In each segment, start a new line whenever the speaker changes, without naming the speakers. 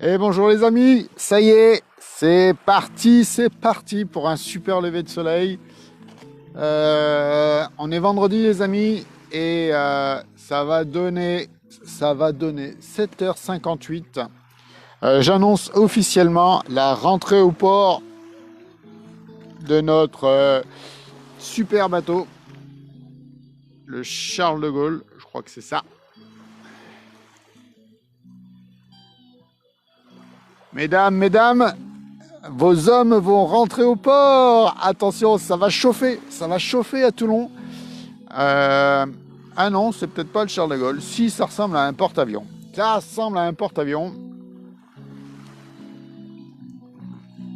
Et bonjour les amis, ça y est, c'est parti pour un super lever de soleil. On est vendredi les amis et ça va donner 7h58. J'annonce officiellement la rentrée au port de notre super bateau, le Charles de Gaulle, je crois que c'est ça. Mesdames, vos hommes vont rentrer au port. Attention, ça va chauffer à Toulon. Ah non, c'est peut-être pas le Charles de Gaulle. Si, ça ressemble à un porte-avions.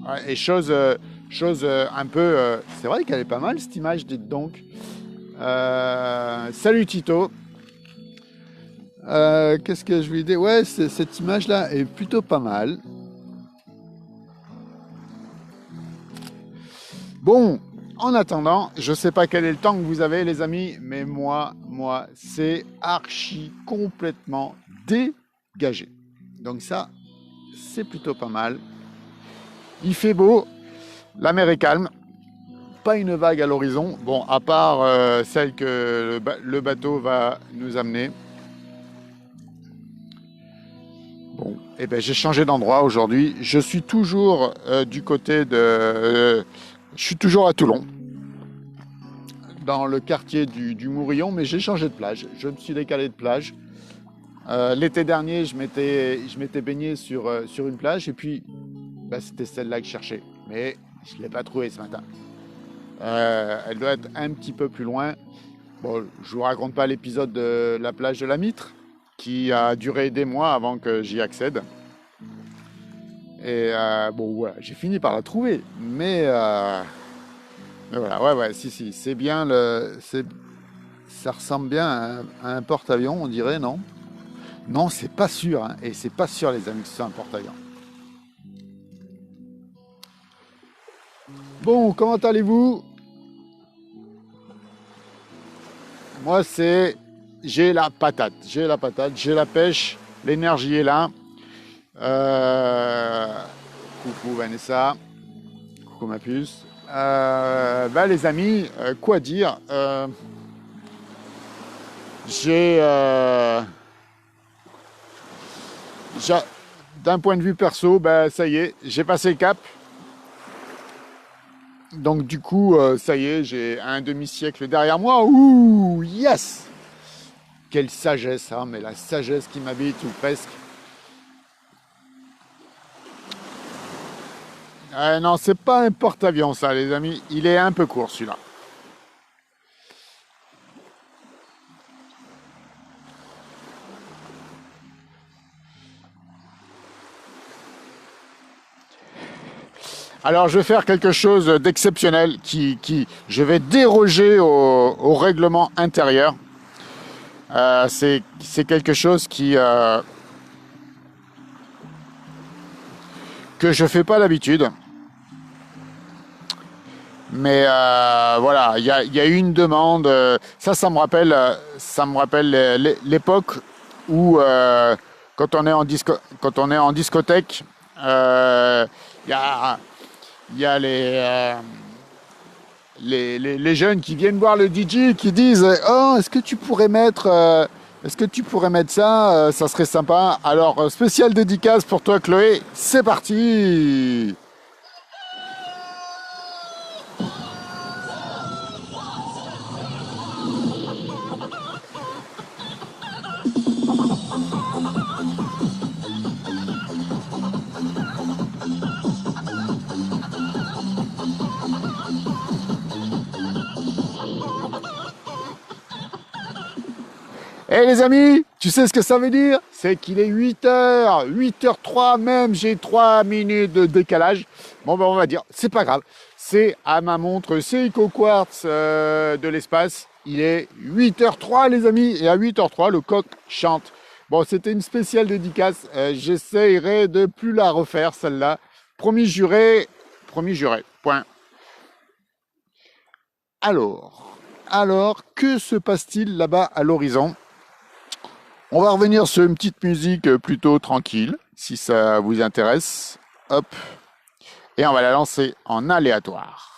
Ouais, et chose un peu... c'est vrai qu'elle est pas mal cette image, dites donc. Salut Tito. Qu'est-ce que je lui dis? Ouais, cette image-là est plutôt pas mal. Bon, en attendant, je ne sais pas quel est le temps que vous avez les amis, mais moi, c'est archi complètement dégagé. Donc ça, c'est plutôt pas mal. Il fait beau, la mer est calme, pas une vague à l'horizon, bon, à part celle que le bateau va nous amener. Bon, et ben j'ai changé d'endroit aujourd'hui. Je suis toujours du côté de... je suis toujours à Toulon, dans le quartier du Mourillon, mais j'ai changé de plage. Je me suis décalé de plage. L'été dernier, je m'étais baigné sur une plage, et puis bah, c'était celle-là que je cherchais. Mais je ne l'ai pas trouvée ce matin. Elle doit être un petit peu plus loin. Bon, je ne vous raconte pas l'épisode de la plage de la Mitre, qui a duré des mois avant que j'y accède. Et bon, voilà, j'ai fini par la trouver. Mais voilà, ouais, si, c'est bien ça ressemble bien à un porte-avions, on dirait, non? Non, c'est pas sûr, hein, et c'est pas sûr, les amis, que c'est un porte-avions. Bon, comment allez-vous? Moi, j'ai la patate, j'ai la pêche, l'énergie est là. Coucou Vanessa, coucou ma puce. Les amis, quoi dire? D'un point de vue perso, ça y est, j'ai passé le cap. Donc du coup, ça y est, j'ai un demi-siècle derrière moi. Ouh, yes! Quelle sagesse, hein, mais la sagesse qui m'habite, ou presque. Non, c'est pas un porte-avions ça, les amis. Il est un peu court, celui-là. Alors, je vais faire quelque chose d'exceptionnel je vais déroger au règlement intérieur. C'est quelque chose que je fais pas d'habitude. Mais voilà, il y a eu une demande. Ça me rappelle l'époque où quand on est en discothèque, il y a les jeunes qui viennent voir le DJ qui disent oh, est-ce que tu pourrais mettre ça, ça serait sympa. Alors spécial dédicace pour toi Chloé, c'est parti. Eh les amis, tu sais ce que ça veut dire? C'est qu'il est 8h, 8h03 même, j'ai 3 minutes de décalage. Bon ben on va dire, c'est pas grave. C'est à ma montre Seiko Quartz de l'espace. Il est 8h03 les amis, et à 8h03 le coq chante. Bon, c'était une spéciale dédicace. J'essayerai de plus la refaire celle-là. Promis juré, point. Alors, que se passe-t-il là-bas à l'horizon? On va revenir sur une petite musique plutôt tranquille, si ça vous intéresse. Hop. Et on va la lancer en aléatoire.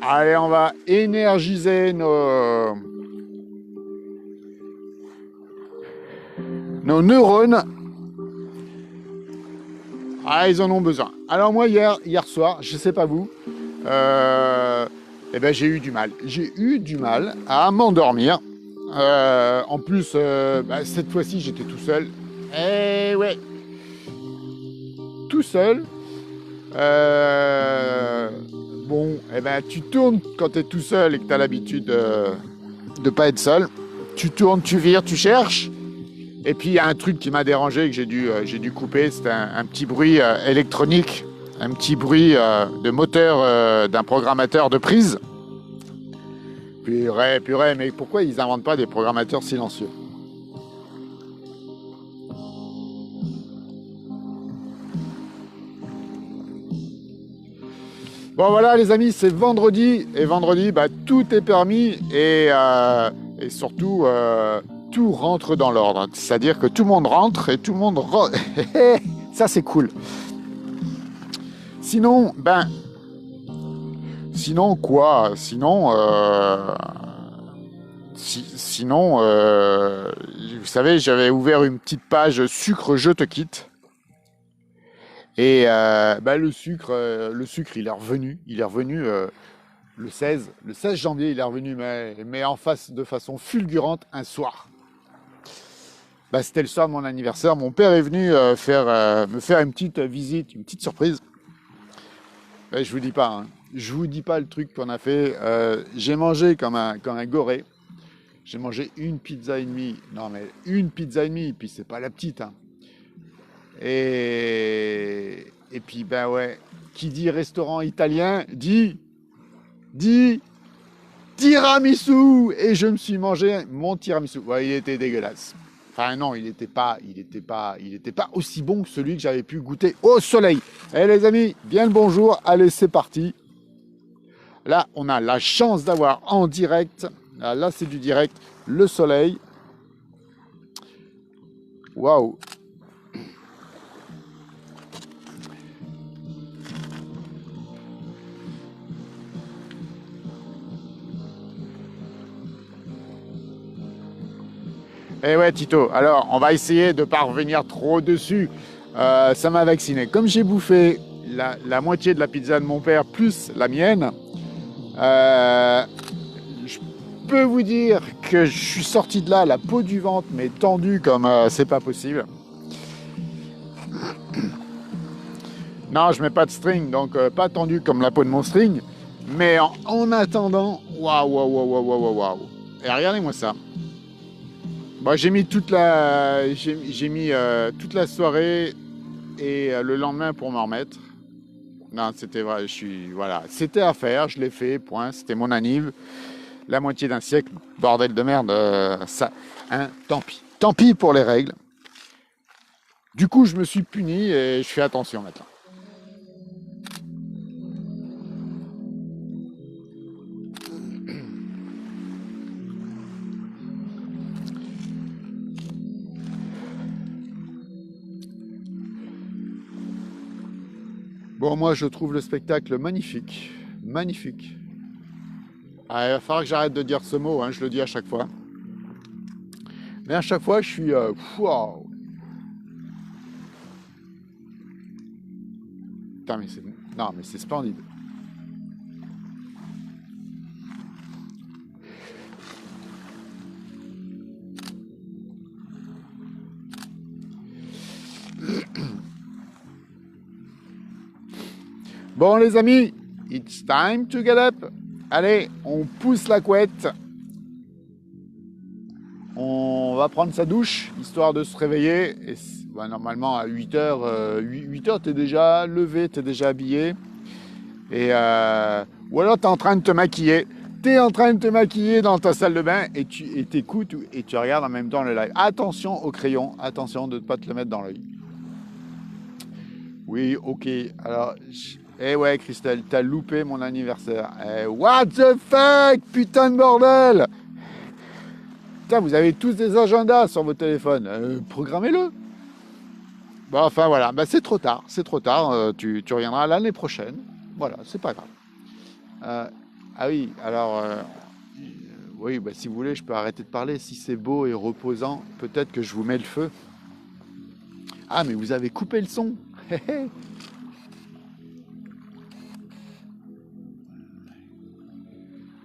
Allez, on va énergiser nos neurones. Ah, ils en ont besoin. Alors moi, hier soir, je sais pas vous, eh ben, j'ai eu du mal. J'ai eu du mal à m'endormir. En plus, cette fois-ci, j'étais tout seul. Eh ouais, tout seul. Bon, eh ben, tu tournes quand tu es tout seul et que tu as l'habitude de pas être seul. Tu tournes, tu vires, tu cherches. Et puis il y a un truc qui m'a dérangé que j'ai dû couper, c'était un petit bruit électronique, un petit bruit de moteur d'un programmateur de prise. Purée, mais pourquoi ils n'inventent pas des programmateurs silencieux? Bon voilà les amis, c'est vendredi, et vendredi, tout est permis, et surtout, tout rentre dans l'ordre. C'est-à-dire que tout le monde rentre, et tout le monde... Ça c'est cool. Sinon, Sinon quoi? Sinon, vous savez, j'avais ouvert une petite page sucre, je te quitte. Et le sucre, il est revenu. Le 16 janvier, il est revenu, mais en face, de façon fulgurante, un soir. C'était le soir de mon anniversaire. Mon père est venu me faire une petite visite, une petite surprise. Je vous dis pas, hein. Je vous dis pas le truc qu'on a fait. J'ai mangé comme un goré. J'ai mangé une pizza et demie. Non, mais une pizza et demie, puis c'est pas la petite, hein. Et puis, ouais, qui dit restaurant italien, dit tiramisu. Et je me suis mangé mon tiramisu. Ouais, il était dégueulasse. Enfin, non, il était pas aussi bon que celui que j'avais pu goûter au soleil. Eh les amis, bien le bonjour. Allez, c'est parti. Là, on a la chance d'avoir en direct, là c'est du direct, le soleil. Waouh! Eh ouais, Tito, alors on va essayer de ne pas revenir trop dessus. Ça m'a vacciné. Comme j'ai bouffé la moitié de la pizza de mon père plus la mienne, je peux vous dire que je suis sorti de là, la peau du ventre, mais tendue comme c'est pas possible. Non, je mets pas de string, donc pas tendu comme la peau de mon string. Mais en attendant, waouh. Et regardez-moi ça. J'ai mis toute la soirée et le lendemain pour m'en remettre. Non, c'était vrai, voilà, c'était à faire, je l'ai fait, point. C'était mon anniv, la moitié d'un siècle, bordel de merde, ça, hein, tant pis pour les règles. Du coup, je me suis puni et je fais attention maintenant. Bon, moi, je trouve le spectacle magnifique. Magnifique. Ah, il va falloir que j'arrête de dire ce mot, hein, je le dis à chaque fois. Mais à chaque fois, je suis... Waouh. Putain, mais c'est... Non, mais c'est splendide. Bon les amis, it's time to get up. Allez, on pousse la couette. On va prendre sa douche, histoire de se réveiller. Et bah, normalement, à 8h, 8h, t'es déjà levé, t'es déjà habillé. Et ou alors, t'es en train de te maquiller. T'es en train de te maquiller dans ta salle de bain et tu t'écoutes et tu regardes en même temps le live. Attention au crayon, attention de ne pas te le mettre dans l'œil. Oui, ok. Alors, eh ouais, Christelle, t'as loupé mon anniversaire. Eh, what the fuck, putain de bordel! Putain, vous avez tous des agendas sur vos téléphones. Programmez-le. Bon, enfin voilà, bah, c'est trop tard. C'est trop tard. Tu reviendras l'année prochaine. Voilà, c'est pas grave. Euh, ah oui, alors, oui, bah, si vous voulez, je peux arrêter de parler. Si c'est beau et reposant, peut-être que je vous mets le feu. Ah, mais vous avez coupé le son.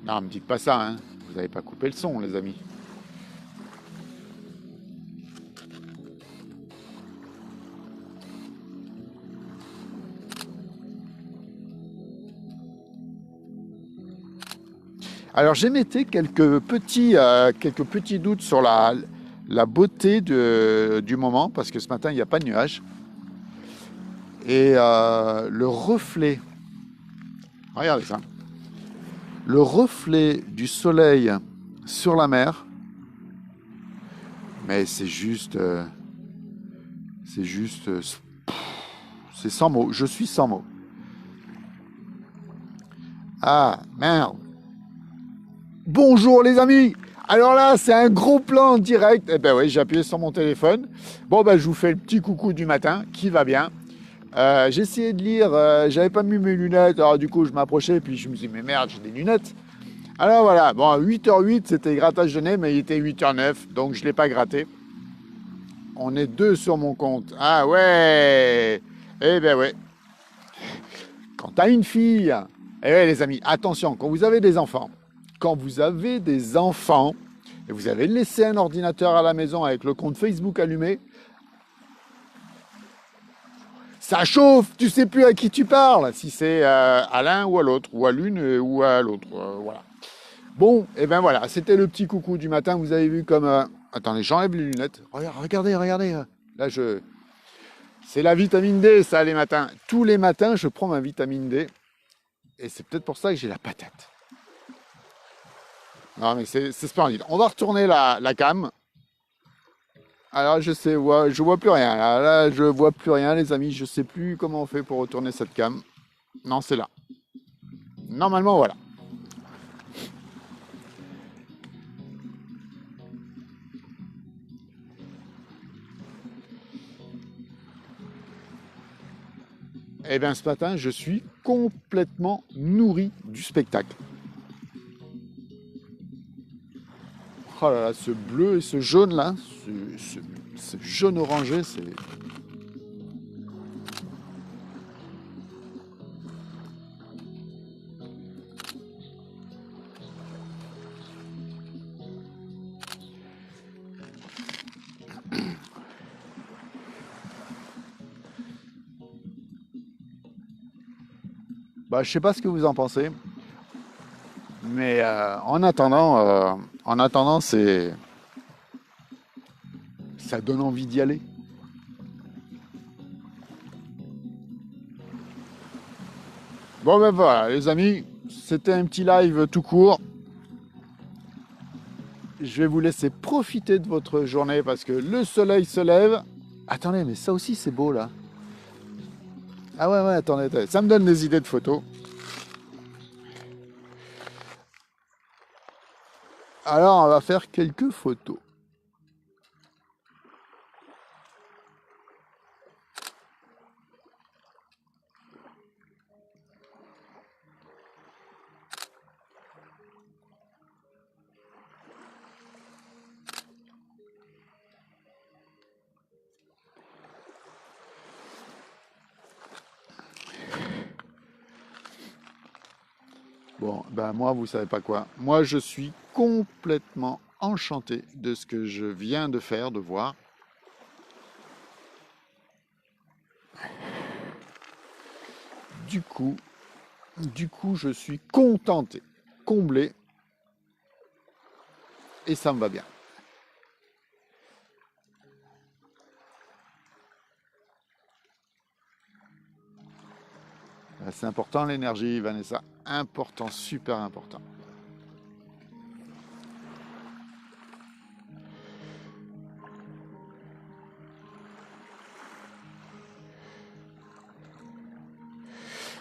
Non, me dites pas ça, hein. Vous n'avez pas coupé le son, les amis. Alors j'émettais quelques petits doutes sur la beauté du moment, parce que ce matin, il n'y a pas de nuages. Et le reflet, regardez ça, le reflet du soleil sur la mer, mais c'est sans mots, je suis sans mots. Ah, merde. Bonjour les amis. Alors là, c'est un gros plan en direct. Eh ben oui, j'ai appuyé sur mon téléphone. Bon, ben je vous fais le petit coucou du matin, qui va bien. J'ai essayé de lire, j'avais pas mis mes lunettes, alors du coup je m'approchais, puis je me suis dit, mais merde, j'ai des lunettes. Alors voilà, bon, à 8h08, c'était grattage de nez, mais il était 8h09, donc je ne l'ai pas gratté. On est deux sur mon compte. Ah ouais. Eh ben ouais. Quand t'as une fille, eh ouais les amis, attention, quand vous avez des enfants, et vous avez laissé un ordinateur à la maison avec le compte Facebook allumé, ça chauffe, tu sais plus à qui tu parles, si c'est à l'un ou à l'autre, ou à l'une ou à l'autre, voilà. Bon, et ben voilà, c'était le petit coucou du matin, vous avez vu comme... Attendez, j'enlève les lunettes. Regardez, regardez. Là, c'est la vitamine D, ça, les matins. Tous les matins, je prends ma vitamine D. Et c'est peut-être pour ça que j'ai la patate. Non, mais c'est splendide. On va retourner la cam. Alors, je vois plus rien. Là, je vois plus rien, les amis. Je sais plus comment on fait pour retourner cette cam. Non, c'est là. Normalement, voilà. Eh bien, ce matin, je suis complètement nourri du spectacle. Oh là là, ce bleu et ce jaune là, ce jaune orangé, c'est... Bah, je sais pas ce que vous en pensez, mais en attendant, ça donne envie d'y aller. Bon ben voilà, les amis, c'était un petit live tout court. Je vais vous laisser profiter de votre journée parce que le soleil se lève. Attendez, mais ça aussi c'est beau là. Ah ouais, ouais, attendez, ça me donne des idées de photos. Alors, on va faire quelques photos. Bon, ben moi, vous savez pas quoi. Moi, je suis complètement enchanté de ce que je viens de faire, de voir. Du coup, je suis contenté. comblé et ça me va bien. C'est important l'énergie, Vanessa. Important, super important.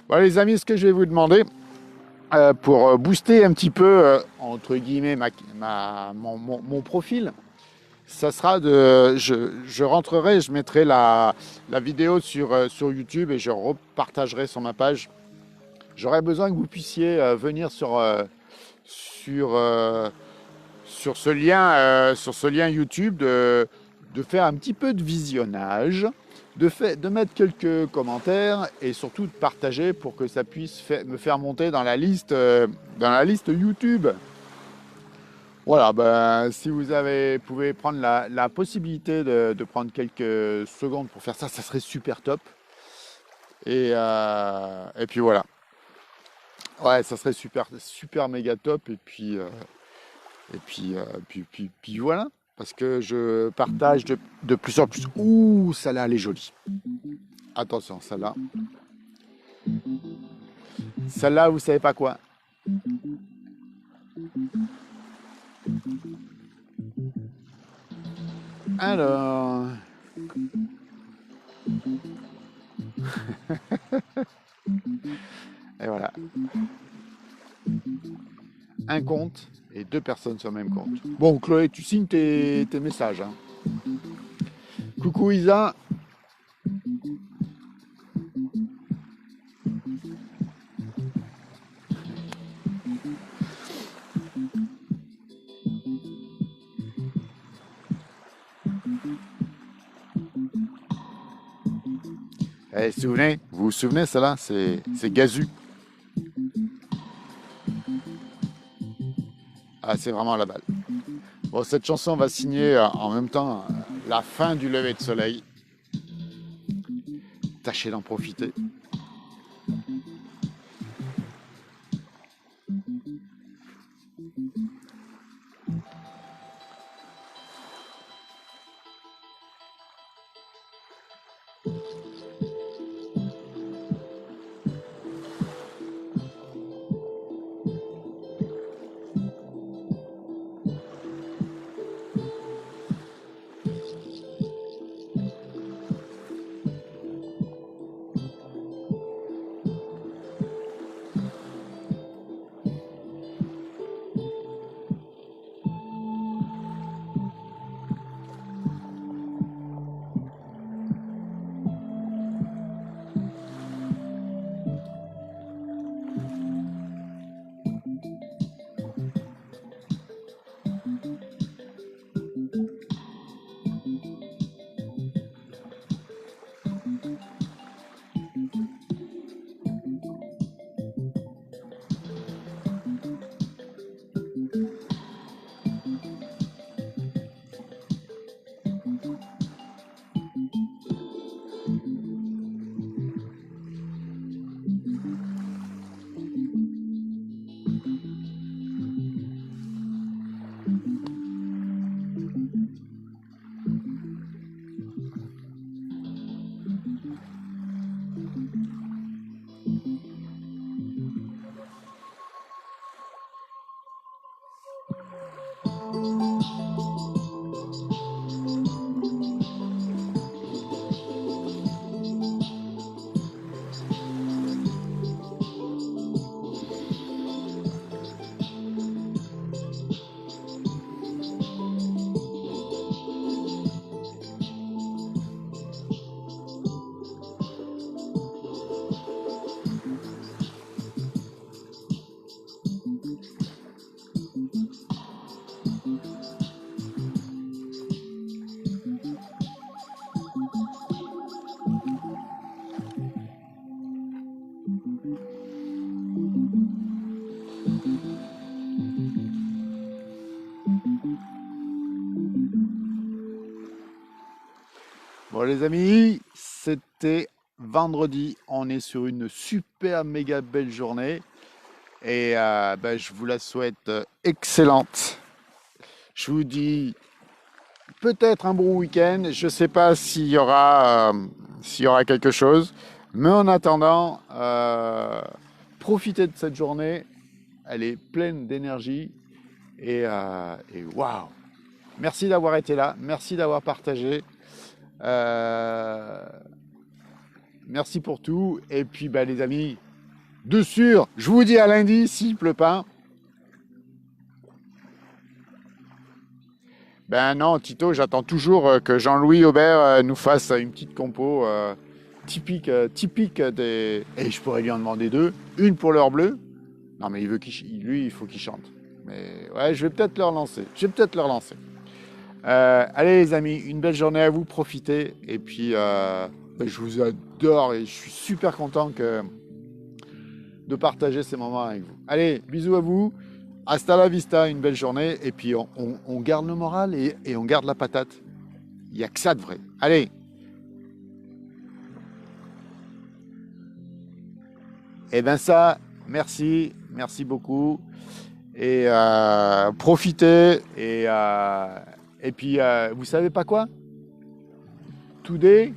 Voilà les amis, ce que je vais vous demander pour booster un petit peu, entre guillemets, mon profil, ça sera je rentrerai, je mettrai la vidéo sur YouTube et je repartagerai sur ma page. J'aurais besoin que vous puissiez venir sur, euh, sur ce lien YouTube, de faire un petit peu de visionnage, de mettre quelques commentaires et surtout de partager pour que ça puisse me faire monter dans la liste YouTube. Voilà, ben, si vous pouvez prendre la possibilité de prendre quelques secondes pour faire ça, ça serait super top. Et puis voilà. Ouais, ça serait super, super méga top. Puis voilà. Parce que je partage de plus en plus. Ouh, celle-là, elle est jolie. Attention, celle-là. Celle-là, vous savez pas quoi. Alors. Et voilà. Un compte et 2 personnes sur le même compte. Bon, Chloé, tu signes tes messages. Hein. Coucou Isa. Vous vous souvenez, celle-là, c'est Gazu. Ah, c'est vraiment la balle. Bon, cette chanson va signer en même temps la fin du lever de soleil. Tâchez d'en profiter. Bon les amis, c'était vendredi. On est sur une super méga belle journée. Et ben, je vous la souhaite excellente. Je vous dis peut-être un bon week-end. Je ne sais pas s'il y aura quelque chose. Mais en attendant, profitez de cette journée. Elle est pleine d'énergie. Et waouh! Merci d'avoir été là. Merci d'avoir partagé. Euh, merci pour tout. Et puis, bah, les amis, de sûr, je vous dis à lundi s'il pleut pas. Ben non, Tito, j'attends toujours que Jean-Louis Aubert nous fasse une petite compo typique des. Et je pourrais lui en demander deux. Une pour l'heure bleue. Non, mais lui, il faut qu'il chante. Mais ouais, je vais peut-être le relancer. Allez les amis, une belle journée à vous, profitez. Et puis, ben, je vous adore et je suis super content de partager ces moments avec vous. Allez, bisous à vous. Hasta la vista, une belle journée. Et puis, on garde le moral et on garde la patate. Il n'y a que ça de vrai. Allez. Et ben ça, merci beaucoup. Et profitez. Et puis, vous savez pas quoi? Today,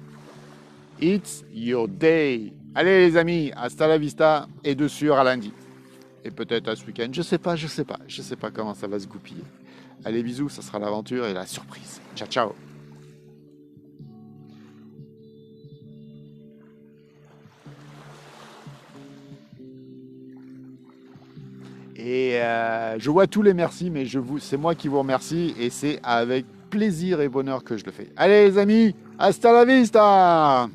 it's your day. Allez les amis, hasta la vista et de sûr à lundi. Et peut-être à ce week-end. Je sais pas. Je sais pas comment ça va se goupiller. Allez, bisous, ça sera l'aventure et la surprise. Ciao, ciao. Et je vois tous les merci, mais c'est moi qui vous remercie et c'est avec plaisir et bonheur que je le fais. Allez les amis, hasta la vista!